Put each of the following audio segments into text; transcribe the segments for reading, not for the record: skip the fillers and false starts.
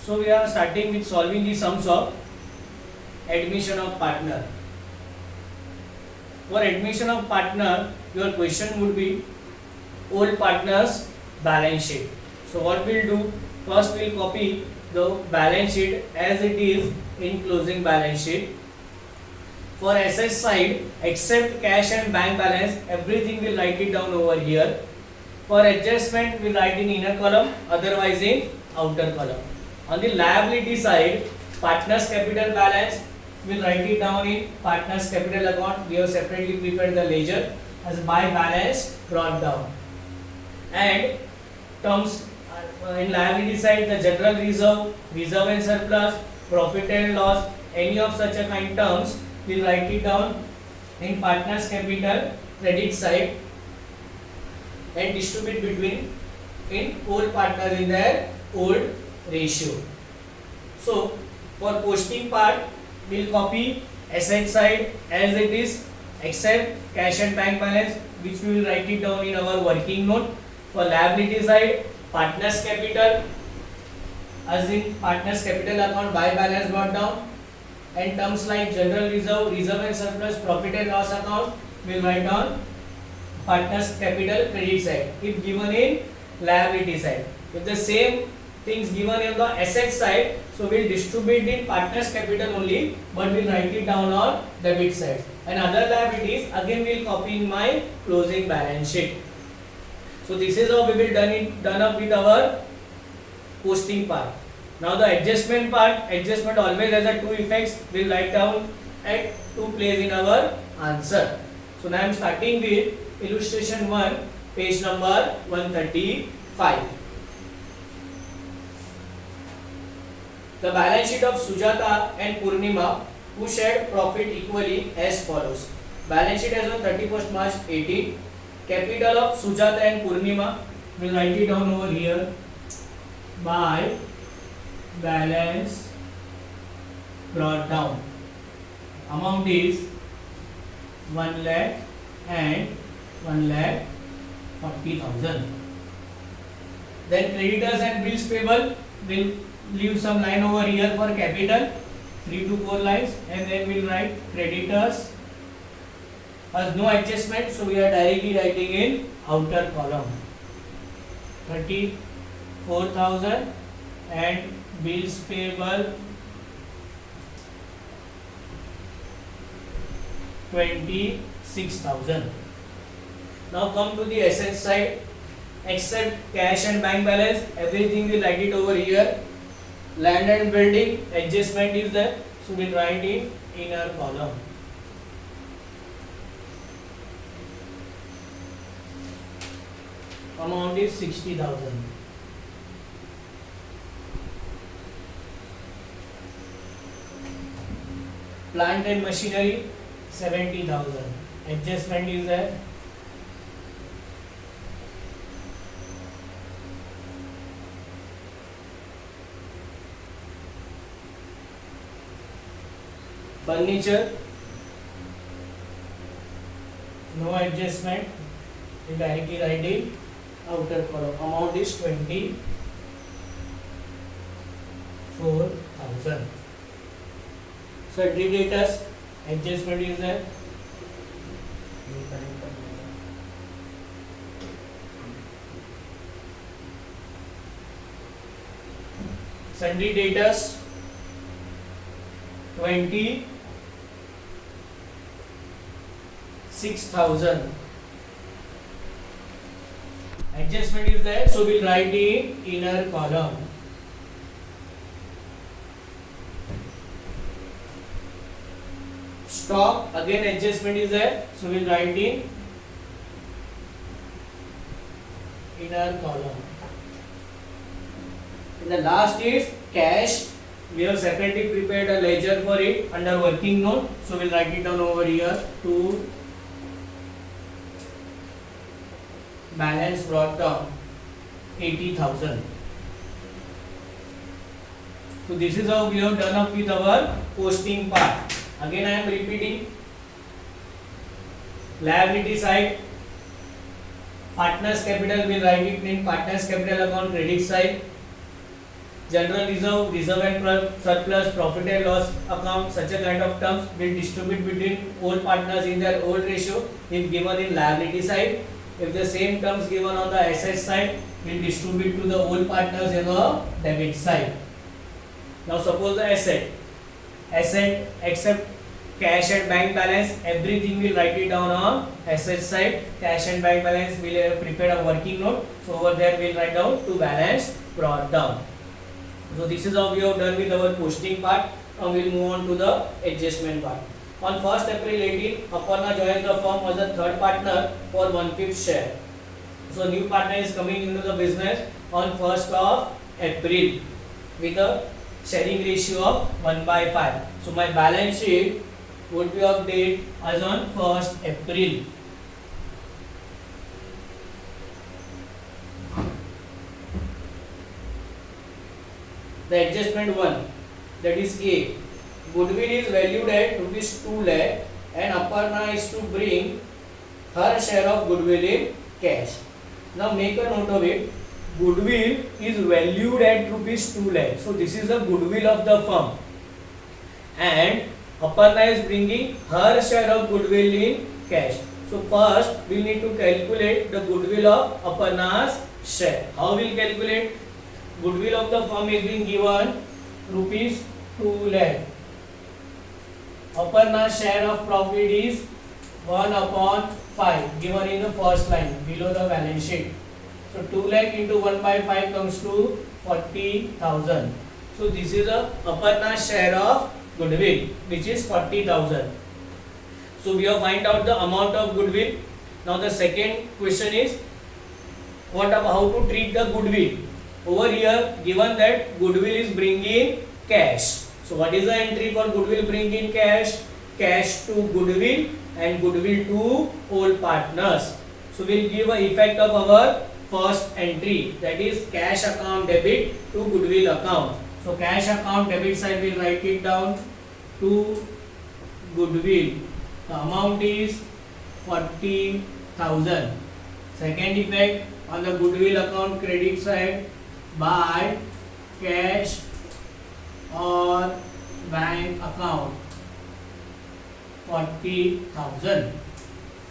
So we are starting with solving the sums of admission of partner. For admission of partner, your question would be old partners balance sheet. So what we'll do, first we'll copy the balance sheet as it is in closing balance sheet. For asset side, except cash and bank balance, everything we'll write it down over here. For adjustment, we'll write in inner column, otherwise in outer column. On the liability side, partners capital balance, we'll write it down in partners capital account. We have separately prepared the ledger as by balance brought down. And terms in liability side, the general reserve, reserve and surplus, profit and loss, any of such a kind terms, we'll write it down in partners capital credit side and distribute between in old partners in their old ratio. So for posting part, we'll copy asset side as it is except cash and bank balance, which we will write it down in our working note. For liability side, partners capital as in partners capital account by balance brought down, and terms like general reserve, reserve and surplus, profit and loss account, we'll write down partners capital credit side if given in liability side. If the same things given in the asset side, so we'll distribute in partners capital only, but we'll write it down on debit side. And other liabilities again we'll copy in my closing balance sheet. So this is how we will done up with our posting part. Now the adjustment part, adjustment always has a two effects. We'll write down at two place in our answer. So now I am starting with illustration 1, page number 135. The balance sheet of Sujata and Purnima, who shared profit equally, as follows. Balance sheet as on 31st March 18. Capital of Sujata and Purnima, we'll write it down over here by balance brought down. Amount is 1 lakh and 1,40,000. Then creditors and bills payable, we'll leave some line over here for capital, 3 to 4 lines, and then we'll write creditors has no adjustment, so we are directly writing in outer column 34,000 and bills payable 26,000. Now come to the asset side, except cash and bank balance, everything we write it over here. Land and building adjustment is there, so we'll write in inner column. Amount is 60,000. Plant and machinery 70,000. Adjustment is there. Furniture, no adjustment, we directly write in outer column. Amount is 24,000. Sundry debtors, adjustment is there. Sundry debtors 26,000. Adjustment is there, so we'll write in inner column. Stock, again adjustment is there, so we'll write in inner column. And the last is cash. We have separately prepared a ledger for it under working note, so we'll write it down over here to balance brought down 80,000. So this is how we have done up with our posting part. Again I am repeating. Liability side, partners capital, will write it in partners capital account credit side. General reserve, reserve and surplus, profit and loss account, such a kind of terms will distribute between all partners in their old ratio if given in liability side. If the same terms given on the asset side, will distribute to the all partners in the debit side. Now suppose the asset except cash and bank balance, everything will write it down on asset side. Cash and bank balance will have prepared a working note, so over there we'll write down to balance brought down. So this is how we have done with our posting part. Now we'll move on to the adjustment part. On 1st April 18, Aparna joins the firm as a third partner for 1/5 share. So new partner is coming into the business on 1st of April with a sharing ratio of 1/5. So my balance sheet would be of date as on 1st April. The adjustment 1, that is A. Goodwill is valued at rupees 2 lakh and Aparna is to bring her share of goodwill in cash. Now make a note of it. Goodwill is valued at rupees 2 lakh. So this is the goodwill of the firm. And Aparna is bringing her share of goodwill in cash. So first we need to calculate the goodwill of Aparna's share. How will calculate? Goodwill of the firm is being given rupees 2 lakh. Aparna's share of profit is 1/5 given in the first line below the balance sheet. So 2 lakh into 1/5 comes to 40,000. So this is the Aparna's share of goodwill, which is 40,000. So we have find out the amount of goodwill. Now the second question is how to treat the goodwill. Over here given that goodwill is bringing cash. So what is the entry for goodwill bringing cash? Cash to goodwill and goodwill to all partners. So we'll give a effect of our first entry, that is cash account debit to goodwill account. So cash account debit side we'll write it down to goodwill. The amount is 40,000. Second effect on the goodwill account credit side, by cash or bank account, 40,000.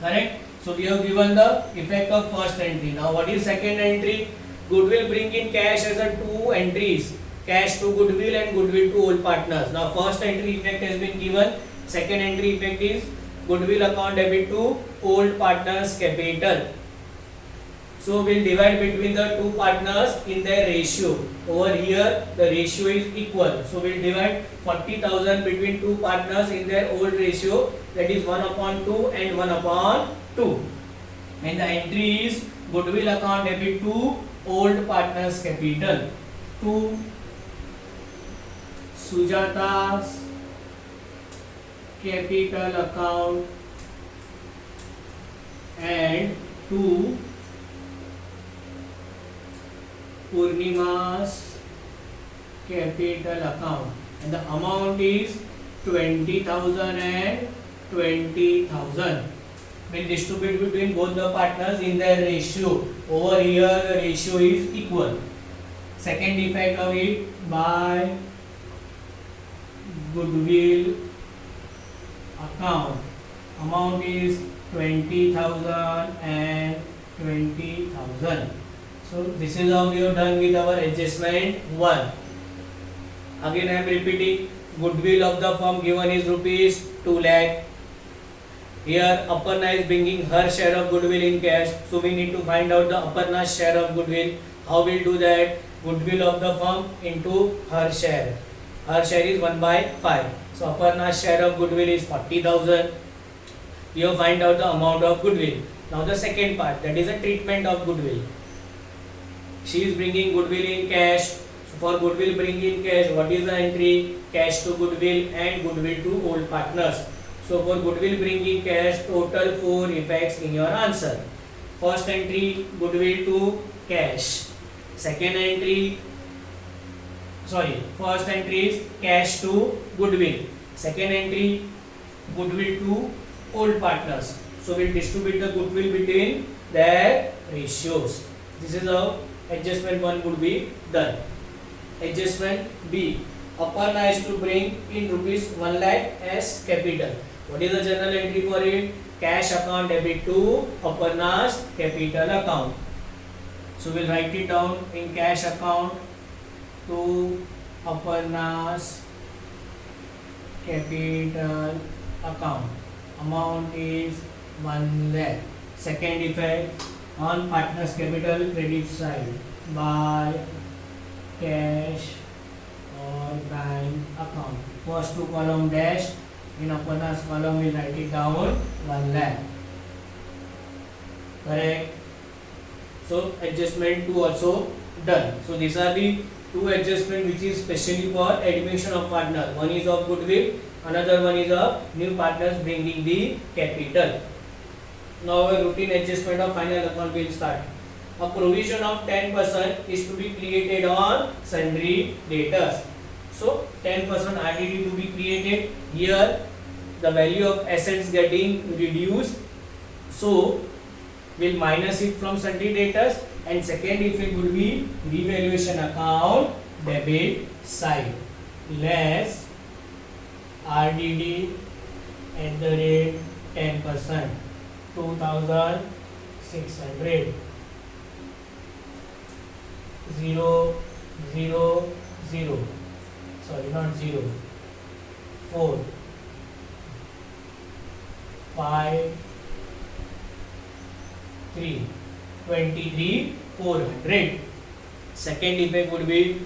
Correct? So we have given the effect of first entry. Now what is second entry? Goodwill bring in cash as a two entries, cash to goodwill and goodwill to all partners. Now first entry effect has been given. Second entry effect is goodwill account debit to old partners capital. So we'll divide between the two partners in their ratio. Over here the ratio is equal. So we'll divide 40,000 between two partners in their old ratio, that is 1/2 and 1/2. And the entry is goodwill account debit to old partners capital, to Sujata's capital account and to Purnima's capital account, and the amount is 20,000 and 20,000. Will distribute between both the partners in their ratio. Over here the ratio is equal. Second effect of it, by goodwill account, amount is 20,000 and 20,000. So this is how we have done with our adjustment 1. Again I am repeating, goodwill of the firm given is rupees 2 lakh. Here Aparna is bringing her share of goodwill in cash. So we need to find out the Aparna's share of goodwill. How we'll do that? Goodwill of the firm into her share. Her share is 1/5. So Aparna's share of goodwill is 40,000. We have find out the amount of goodwill. Now the second part, that is a treatment of goodwill. She is bringing goodwill in cash. So for goodwill bringing in cash, what is the entry? Cash to goodwill and goodwill to old partners. So for goodwill bringing cash, total 4 effects in your answer. First entry, goodwill to cash. Second entry, first entry is cash to goodwill. Second entry, goodwill to old partners. So we distribute the goodwill between their ratios. This is how adjustment 1 would be done. adjustment B. Aparna is to bring in rupees 1 lakh as capital. What is the journal entry for it? Cash account debit to Aparna's capital account. So we'll write it down in cash account to Aparna's capital account. Amount is 1 lakh. Second effect on partner's capital credit side by cash or bank account. First two column dash, in Aparna's column we'll write it down 1 lakh. Correct. So adjustment 2 also done. So these are the two adjustment which is specially for admission of partner. One is of goodwill, another one is of new partners bringing the capital. Now a routine adjustment of final account will start. A provision of 10% is to be created on sundry debtors. So 10% RDD to be created. Here the value of assets getting reduced. So we'll minus it from sundry debtors, and second effect would be revaluation account debit side less RDD at the rate 10%, 2,600, 0, 0, 0, sorry not 0, 4, 5, 3, 23,400. Second effect would be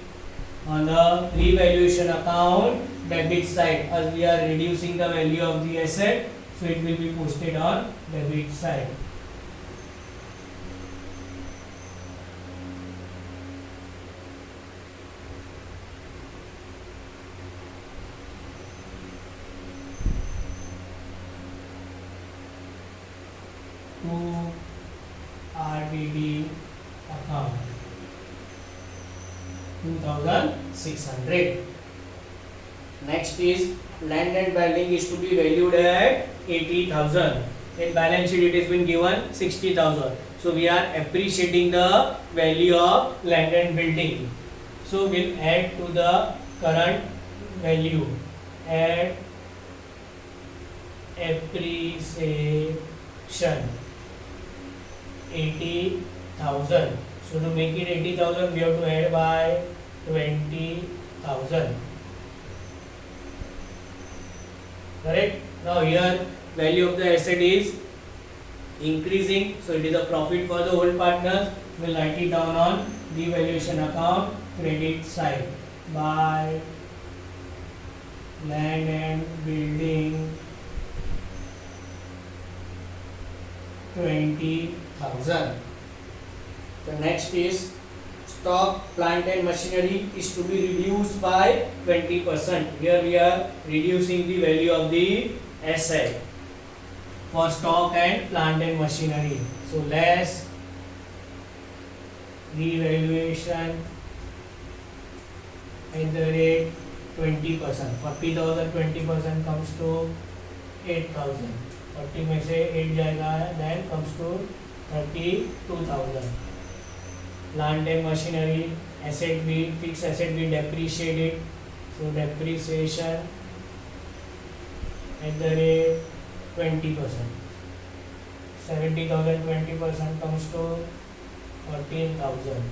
on the revaluation account debit side, as we are reducing the value of the asset, so it will be posted on debit side. To RDD account 2,600. Next is land and building is to be valued at 80,000. In balance sheet it has been given 60,000. So we are appreciating the value of land and building. So we'll add to the current value. Add appreciation 80,000. So to make it 80,000, we have to add by 20,000. Correct? Now here value of the asset is increasing, so it is a profit for the whole partners. We'll write it down on the valuation account credit side by land and building 20,000. The next is stock, plant and machinery is to be reduced by 20%. Here we are reducing the value of the asset for stock and plant and machinery. So less revaluation at the rate 20%. 40,000 20% comes to 8,000. 40 में से 8 जाएगा, then comes to 32,000. Plant and machinery, asset we fixed asset we depreciate it, so depreciation at the rate 20%. 70,000 20% comes to 14,000.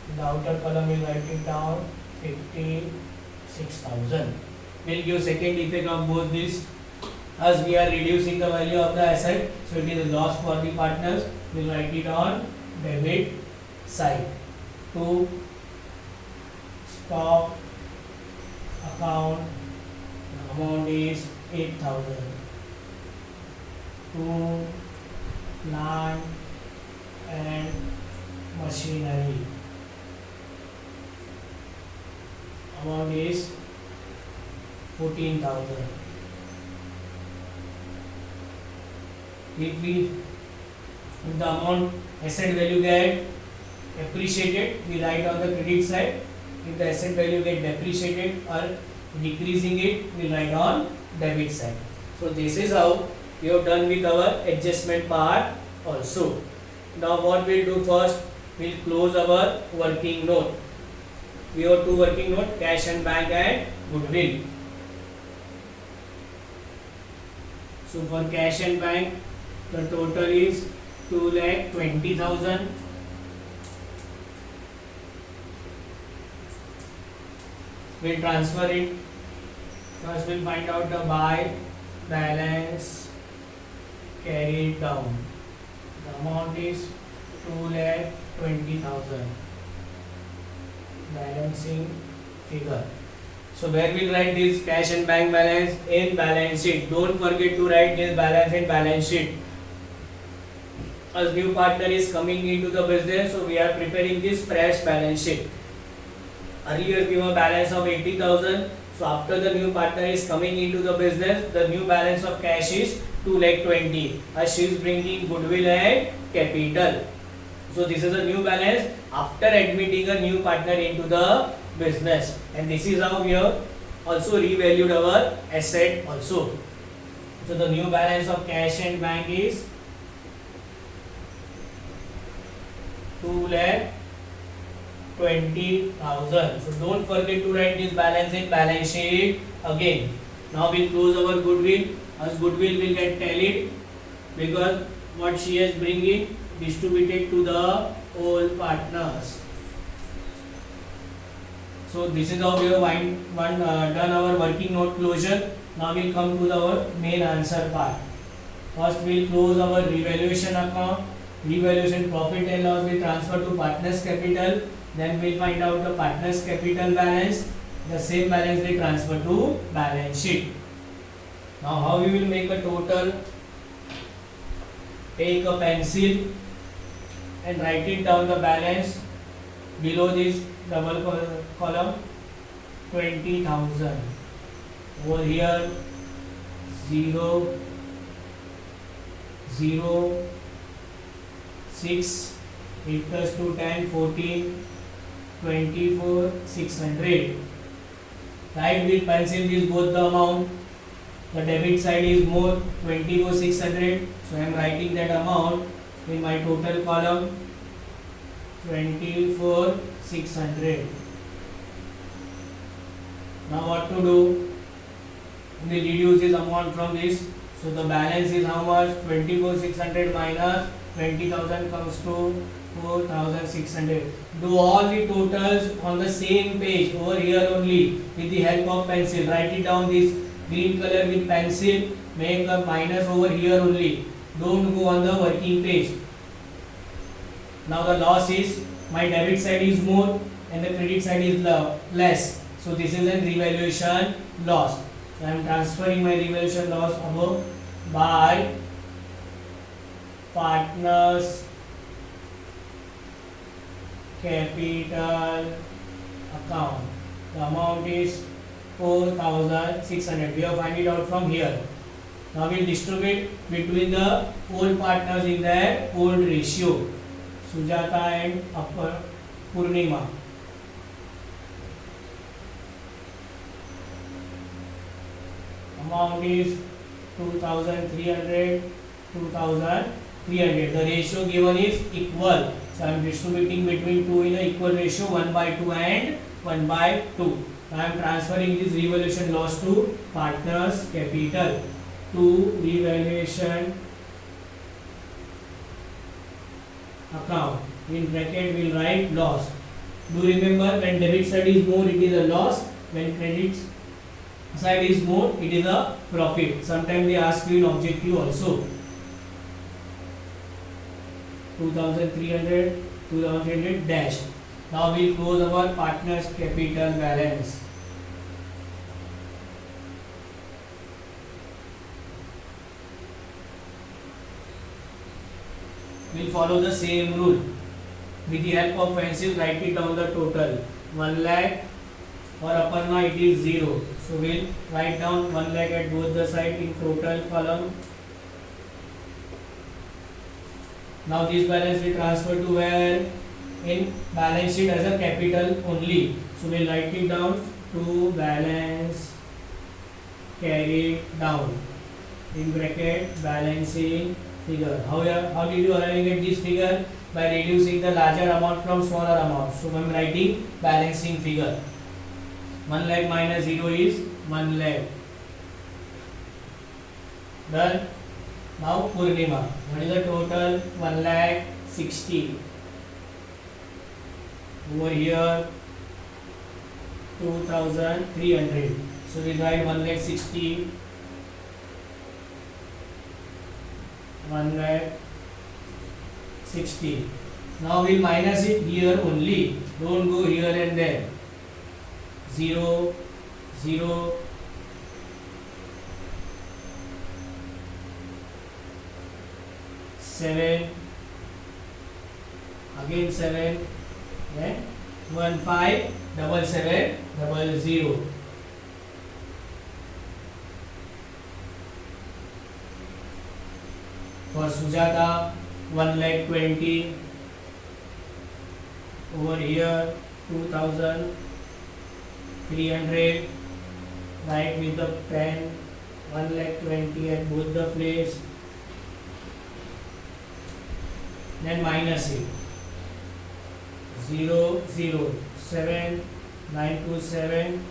In the outer column we write it down 56,000. We'll give second effect of both these. As we are reducing the value of the asset, so it is a loss for the partners. We'll write it on debit side. To stock account, the amount is 8,000. To plant and machinery, amount is 14,000. If the amount asset value get appreciated, we write on the credit side. If the asset value get depreciated or decreasing it, we write on debit side. So this is how we have done with our adjustment part also. Now what we'll do first, we'll close our working note. we have two working note, cash and bank and goodwill. So for cash and bank, the total is 2,20,000. We'll transfer it. First we'll find out the buy balance, carry it down. The amount is 2,20,000. Balancing figure. So where we'll write this cash and bank balance? In balance sheet. Don't forget to write this balance in balance sheet. As new partner is coming into the business, so we are preparing this fresh balance sheet. Earlier we have a balance of 80,000. So after the new partner is coming into the business, the new balance of cash is 2,20,000. As she is bringing goodwill and capital. So this is a new balance after admitting a new partner into the business, and this is how we have also revalued our asset also. So the new balance of cash and bank is 2,20,000. So don't forget to write this balance in balance sheet again. Now we'll close our goodwill. As goodwill will get tallied because what she has bringing distributed to the all partners. So this is how we have done our working note closure. Now we'll come to our main answer part. First we'll close our revaluation account. Revaluation profit and loss will transfer to partners capital. Then we'll find out the partners capital balance. The same balance they transfer to balance sheet. Now how we will make a total? Take a pencil and write it down the balance below this double column 20,000. Over here 0, 0, 6, 8 plus 2, 10, 14, 24, 600. Write with pencil this both the amount. The debit side is more 24, 600. So I am writing that amount in my total column 24, 600. Now what to do? We reduce this amount from this. So the balance is how much? 24, 600 minus 20,000 comes to 4,600. Do all the totals on the same page over here only with the help of pencil. Write it down this green color with pencil. Make a minus over here only. Don't go on the working page. Now the loss is, my debit side is more and the credit side is less. So this is a revaluation loss. So I am transferring my revaluation loss above by partners capital account. The amount is 4,600. We have find it out from here. Now we will distribute between the old partners in their old ratio. Sujata and Purnima. Amount is 2,300, 2,300. The ratio given is equal. So I am distributing between two in an equal ratio, 1/2 and 1/2. I am transferring this revaluation loss to partners capital. To revaluation account. In bracket we will write loss. Do remember, when debit side is more it is a loss, when credit side is more it is a profit. Sometimes they ask you in objective also. 2,300, 2,300 dash. Now we will close our partners capital balance. We will follow the same rule. With the help of pencil, write it down the total. 1 lakh or Aparna it is 0. So we will write down 1 lakh at both the sides in total column. Now this balance we transfer to where? In balance sheet as a capital only. So we will write it down to balance carried down. In bracket balancing figure. How did you arrive at this figure? by reducing the larger amount from smaller amount. So I am writing balancing figure. 1 lakh minus 0 is 1 lakh. Done. Now Purnima. What is the total? 1 lakh 60. Over here 2300. So we write 1 lakh 60. 1 lakh 60. Now we'll minus it here only. Don't go here and there. 0, 0, 7, again 7, then 1 5 double 7 double 0. For Sujata 1 lakh 20. Over here 2300. Write with the pen 1 lakh 20 at both the place. Then minus it. 0 0 7 927.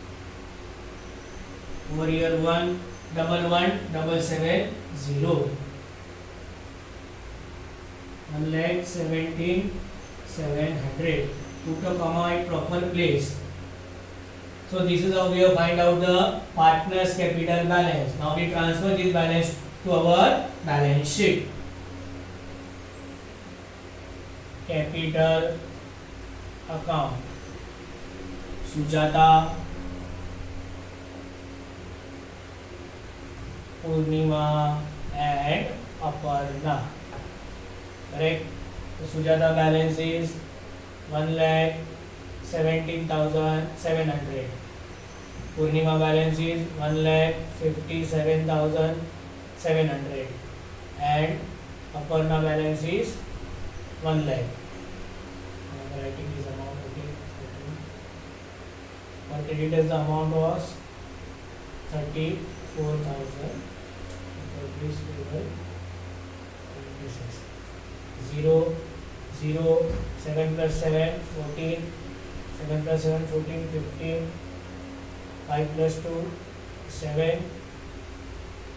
Over here 1 double 1 double 7 0. 1 lakh 17,700. Put a comma at proper place. So this is how we have find out the partner's capital balance. Now we transfer this balance to our balance sheet. Capital account. Sujata, Purnima and Aparna. Correct? So Sujata balance is 1,17,700. Purnima balance is 1,57,700 and Aparna balance is 1 lakh. I am writing this amount. Okay. For creditors the amount was 34,000. For this we will 0 0 7 plus 7 14, 7 plus 7 14 15, 5 plus 2 7,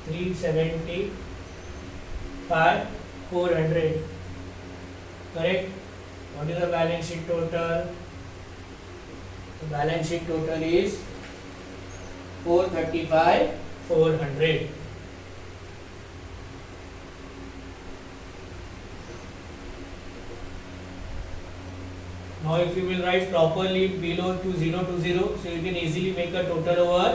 375 400. Correct? What is the balance sheet total? The balance sheet total is 435 400. Now if you will write properly below to 0 to 0, so you can easily make a total over